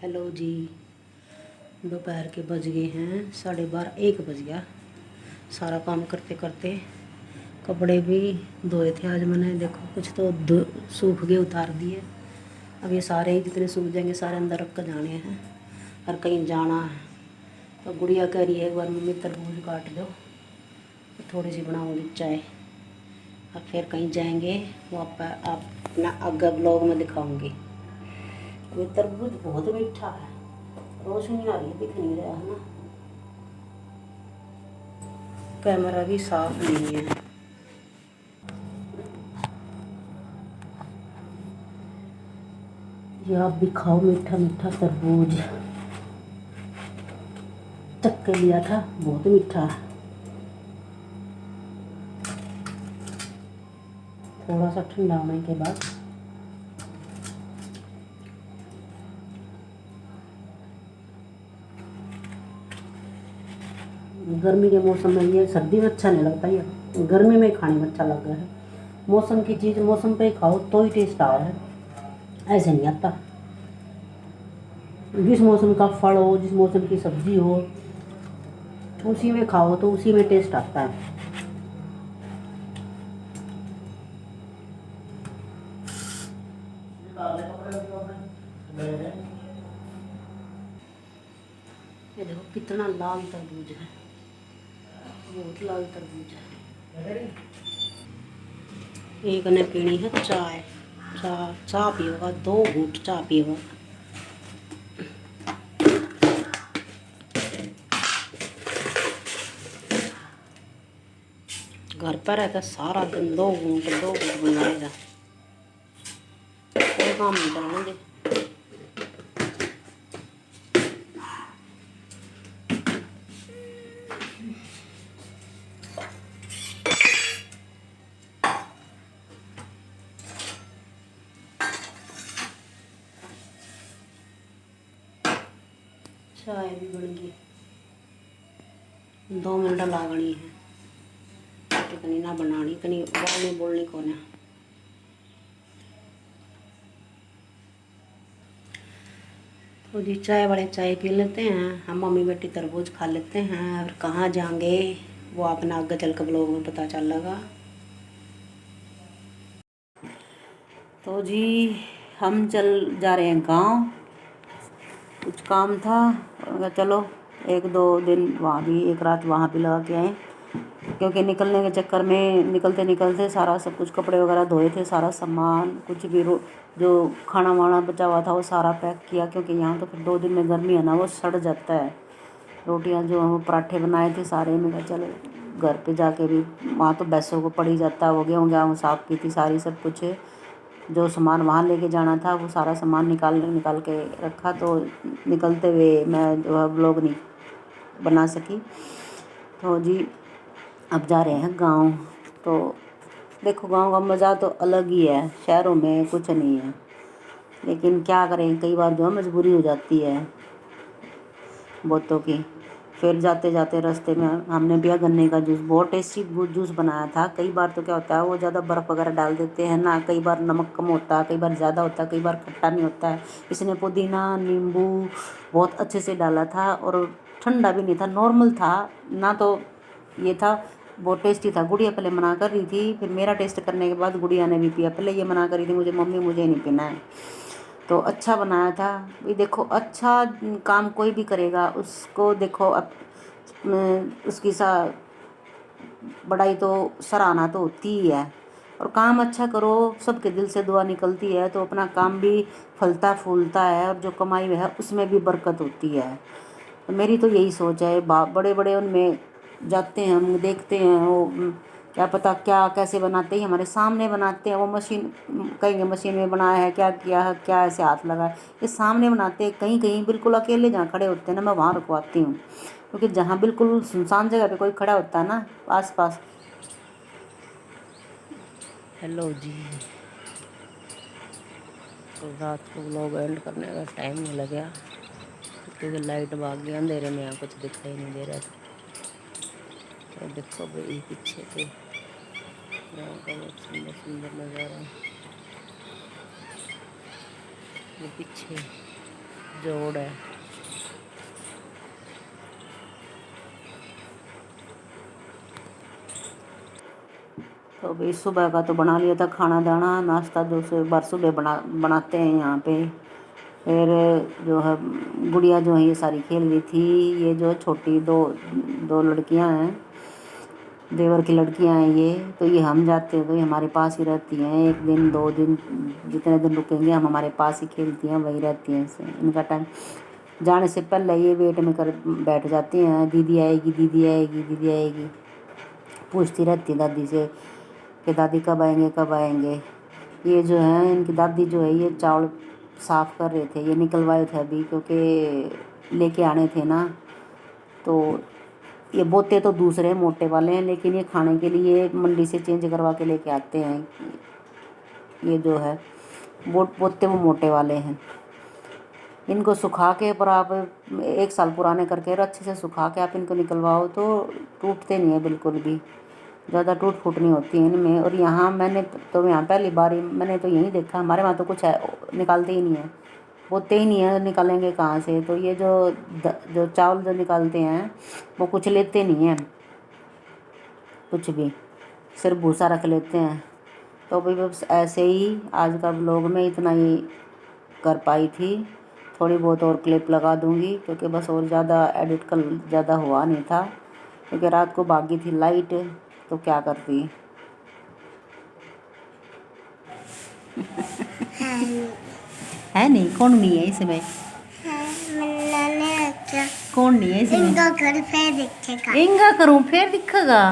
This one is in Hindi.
हेलो जी। दोपहर के बज गए हैं 12:30 1 बज गया। सारा काम करते करते कपड़े भी धोए थे आज मैंने, देखो कुछ तो सूख गए, उतार दिए। अब ये सारे ही जितने सूख जाएंगे सारे अंदर रख कर जाने हैं और कहीं जाना है। तो गुड़िया कह रही है एक बार मम्मी तरबूज काट दो, तो थोड़ी सी बनाऊंगी चाय और फिर कहीं जाएंगे। वो आप अपना आगे ब्लॉग में दिखाऊंगी। ये तरबूज बहुत मीठा है, रोशनी आ रही है, दिख नहीं रहा है ना, कैमरा भी साफ नहीं है। ये आप भी खाओ मीठा मीठा तरबूज, चख के लिया था, बहुत मीठा है। थोड़ा सा ठंडा होने के बाद गर्मी के मौसम में, ये सर्दी में अच्छा नहीं लगता, ये गर्मी में खाने में अच्छा लग रहा है। मौसम की चीज़ मौसम पे ही खाओ तो ही टेस्ट आ रहा है, ऐसे नहीं आता। जिस मौसम का फल हो, जिस मौसम की सब्जी हो, उसी में खाओ तो उसी में टेस्ट आता है। ये देखो कितना लाल तरबूज है, बहुत लाल तरबूज है। एक ने पीनी है चाय, चाय पिएगा, 2 घूंट चाय पिएगा। घर पर रहता सारा दिन 2 घूंट बनाएगा, कोई काम नहीं करना दे। चाय भी बन गई, 2 मिनट लागनी है, इतनी ना बनानी, इतनी बोलनी को ना। तो जी चाय वाले चाय पी लेते हैं, हम मम्मी बेटी तरबूज खा लेते हैं, और कहाँ जाएंगे वो अपना आगे चल कर ब्लॉग में पता चल लगा। तो जी हम चल जा रहे हैं गांव, कुछ काम था, चलो 1-2 दिन वहाँ भी, 1 रात वहाँ भी लगा के आए, क्योंकि निकलने के चक्कर में निकलते निकलते सारा सब कुछ कपड़े वगैरह धोए थे, सारा सामान कुछ भी जो खाना वाना बचा हुआ था वो सारा पैक किया, क्योंकि यहाँ तो फिर 2 दिन में गर्मी है ना, वो सड़ जाता है। रोटियाँ जो हम पराठे बनाए थे सारे, मैं कहा चलो घर पे जाके भी, वहाँ तो भैंसों को पड़ ही जाता है, वो गेहूँ साफ की थी सारी, सब कुछ जो सामान वहाँ लेके जाना था वो सारा सामान निकाल के रखा। तो निकलते हुए मैं जो है ब्लॉग नहीं बना सकी। तो जी अब जा रहे हैं गांव। तो देखो गांव का मज़ा तो अलग ही है, शहरों में कुछ नहीं है, लेकिन क्या करें, कई बार जो है मजबूरी हो जाती है बहुतों की। फिर जाते जाते रास्ते में हमने भी गन्ने का जूस, बहुत टेस्टी जूस बनाया था। कई बार तो क्या होता है, वो ज़्यादा बर्फ़ वगैरह डाल देते हैं ना, कई बार नमक कम होता है, कई बार ज़्यादा होता है, कई बार खट्टा नहीं होता है। इसने पुदीना नींबू बहुत अच्छे से डाला था, और ठंडा भी नहीं था, नॉर्मल था ना, तो ये था बहुत टेस्टी था। गुड़िया पहले मना कर रही थी, फिर मेरा टेस्ट करने के बाद गुड़िया ने भी पिया। पहले ये मना कर रही थी, मुझे मम्मी मुझे नहीं पीना है, तो अच्छा बनाया था। ये देखो अच्छा काम कोई भी करेगा उसको देखो उसकी बड़ाई तो सराहना तो होती ही है, और काम अच्छा करो, सबके दिल से दुआ निकलती है, तो अपना काम भी फलता फूलता है, और जो कमाई है उसमें भी बरकत होती है। तो मेरी तो यही सोच है। बड़े बड़े उनमें जाते हैं, हम देखते हैं, वो क्या पता क्या कैसे बनाते हैं, हमारे सामने बनाते हैं। वो मशीन कहीं मशीन में बनाया है, क्या किया है, क्या ऐसे हाथ लगा है, ये सामने बनाते हैं। कहीं कहीं बिल्कुल अकेले जहाँ खड़े होते हैं ना, मैं वहाँ रुकवाती हूँ, क्योंकि जहाँ बिल्कुल सुनसान जगह पे कोई खड़ा होता है ना आस पास। हेलो जी, तो रात को व्लॉग एंड करने का टाइम नहीं लगा, क्योंकि लाइट भाग गई, अंधेरे में यहाँ कुछ दिखाई नहीं दे रहा था। तो देखो भाई पीछे पे गाँव का बहुत सुंदर सुंदर नज़ारा, ये पीछे जोड़ है। तो अभी सुबह का तो बना लिया था खाना दाना नाश्ता, जो सुबह बनाते हैं यहाँ पे। फिर जो है गुड़िया जो है ये सारी खेल रही थी। ये जो छोटी दो लड़कियाँ हैं, देवर की लड़कियां हैं ये। तो ये हम जाते हैं तो ये हमारे पास ही रहती हैं, 1 दिन 2 दिन जितने दिन रुकेंगे हम हमारे पास ही खेलती हैं, वही रहती हैं। इससे इनका टाइम जाने से पहले ये वेट में कर बैठ जाती हैं, दीदी आएगी दीदी आएगी दीदी आएगी, पूछती रहती है दादी से कि दादी कब आएंगे कब आएंगे। ये जो है इनकी दादी जो है ये चावल साफ़ कर रहे थे, ये निकलवाए थे अभी क्योंकि लेके आने थे ना। तो ये बोते तो दूसरे मोटे वाले हैं, लेकिन ये खाने के लिए मंडी से चेंज करवा के लेके आते हैं। ये जो है बोते वो मोटे वाले हैं। इनको सुखा के, पर आप 1 साल पुराने करके अच्छे से सुखा के आप इनको निकलवाओ तो टूटते नहीं है बिल्कुल भी, ज़्यादा टूट फूट नहीं होती है इनमें। और यहाँ यहाँ पहली बार मैंने तो यही देखा, हमारे वहाँ तो कुछ है निकालते ही नहीं है, बोते ही नहीं है, निकालेंगे कहाँ से। तो ये जो चावल जो निकालते हैं वो कुछ लेते नहीं हैं, कुछ भी सिर्फ भूसा रख लेते हैं। तो भाई बस ऐसे ही आज का ब्लॉग में इतना ही कर पाई थी। थोड़ी बहुत और क्लिप लगा दूंगी क्योंकि बस और ज़्यादा एडिट कर ज़्यादा हुआ नहीं था, क्योंकि रात को भागी थी लाइट, तो क्या करती। है नहीं, कौन नहीं है इसमें, कौन नहीं है इसमें। इनका घर फिर दिखेगा, इंगा करूँ फिर दिखेगा।